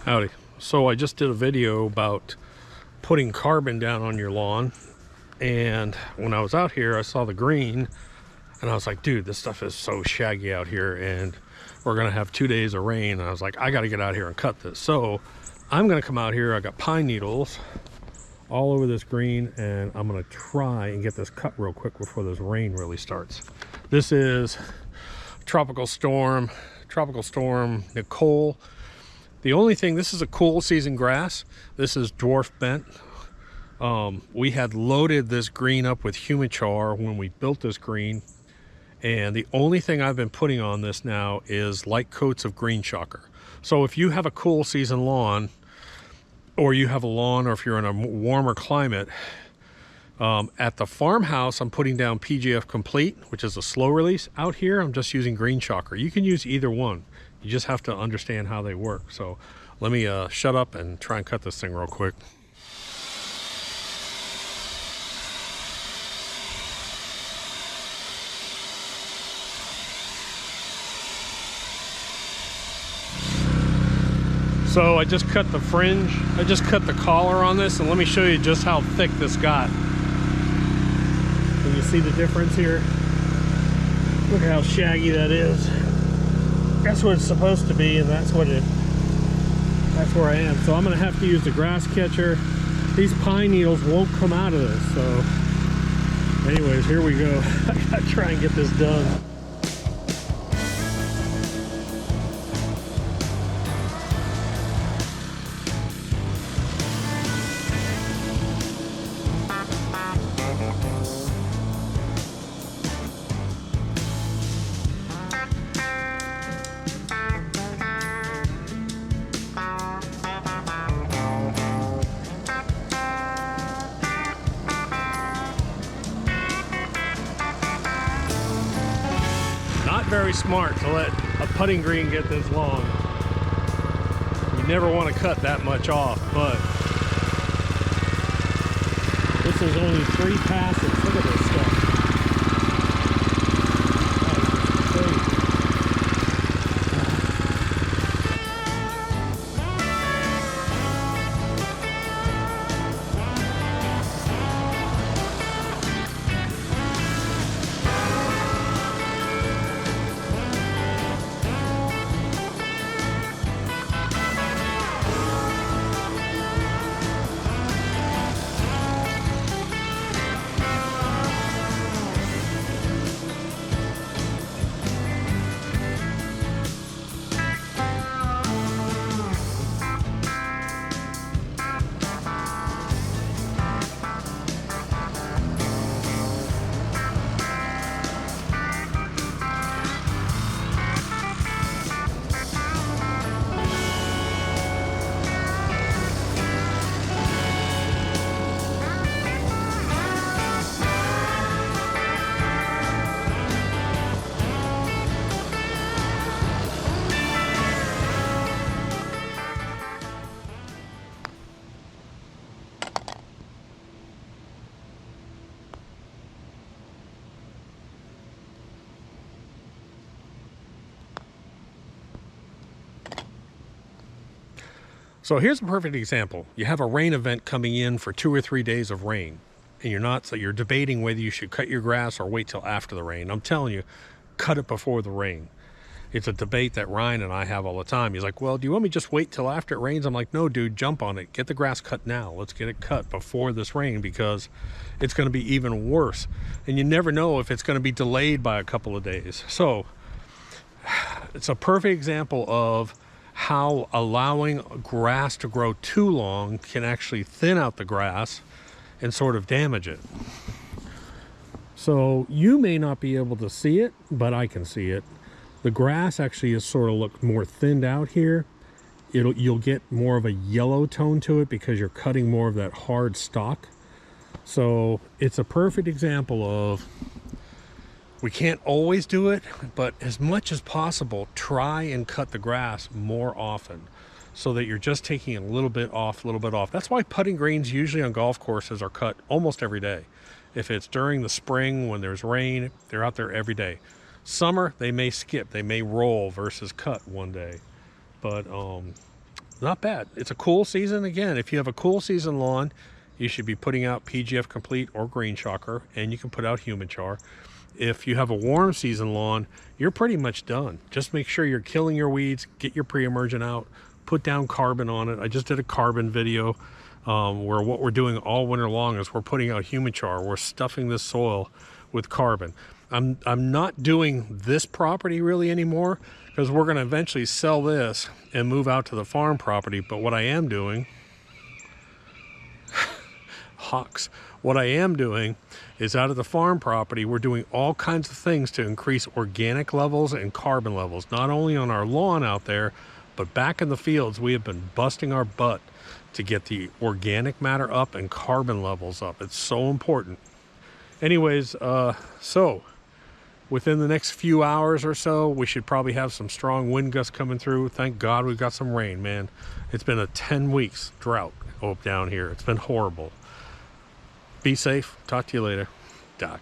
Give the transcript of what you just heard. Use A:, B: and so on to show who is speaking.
A: Howdy. So I just did a video about putting carbon down on your lawn, and when I was out here I saw the green and I was like, dude, this stuff is so shaggy out here and we're gonna have 2 days of rain, and I was like, I gotta get out here and cut this. So I'm gonna come out here. I got pine needles all over this green and I'm gonna try and get this cut real quick before this rain really starts. This is Tropical Storm Nicole. The only thing, this is a cool season grass. This is dwarf bent. We had loaded this green up with humichar when we built this green, and the only thing I've been putting on this now is light coats of green shocker. So if you have a cool season lawn, or you have a lawn, or if you're in a warmer climate, at the farmhouse I'm putting down PGF Complete, which is a slow release. Out here I'm just using green shocker. You can use either one. You just have to understand how they work. So let me shut up and try and cut this thing real quick. So I just cut the fringe. I just cut the collar on this, and let me show you just how thick this got. Can you see the difference here? Look at how shaggy that is. That's what it's supposed to be, and that's where I am. So I'm gonna have to use the grass catcher. These pine needles won't come out of this. So anyways, here we go. I gotta try and get this done. Not very smart to let a putting green get this long. You never want to cut that much off, but this is only 3 passes. Look at this stuff. So here's a perfect example. You have a rain event coming in for 2 or 3 days of rain, and you're debating whether you should cut your grass or wait till after the rain. I'm telling you, cut it before the rain. It's a debate that Ryan and I have all the time. He's like, well, do you want me to just wait till after it rains? I'm like, no, dude, jump on it. Get the grass cut now. Let's get it cut before this rain, because it's going to be even worse. And you never know if it's going to be delayed by a couple of days. So it's a perfect example of how allowing grass to grow too long can actually thin out the grass and sort of damage it. So you may not be able to see it, but I can see it. The grass actually is sort of look more thinned out here. You'll get more of a yellow tone to it because you're cutting more of that hard stalk. So it's a perfect example of, we can't always do it, but as much as possible, try and cut the grass more often so that you're just taking a little bit off, That's why putting greens usually on golf courses are cut almost every day. If it's during the spring when there's rain, they're out there every day. Summer, they may skip, they may roll versus cut one day. But Not bad. It's a cool season. Again, if you have a cool season lawn, you should be putting out PGF Complete or Green Shocker, and you can put out Human Char. If you have a warm season lawn, you're pretty much done. Just make sure you're killing your weeds, get your pre-emergent out, put down carbon on it. I just did a carbon video where what we're doing all winter long is we're putting out Human Char. We're stuffing this soil with carbon. I'm not doing this property really anymore because we're going to eventually sell this and move out to the farm property. But what I am doing, hawks, what I am doing is out of the farm property, we're doing all kinds of things to increase organic levels and carbon levels, not only on our lawn out there, but back in the fields. We have been busting our butt to get the organic matter up and carbon levels up. It's so important. Anyways, so within the next few hours or so, we should probably have some strong wind gusts coming through. Thank God we've got some rain, man. It's been a 10 weeks drought down here. It's been horrible. Be safe. Talk to you later. Doc.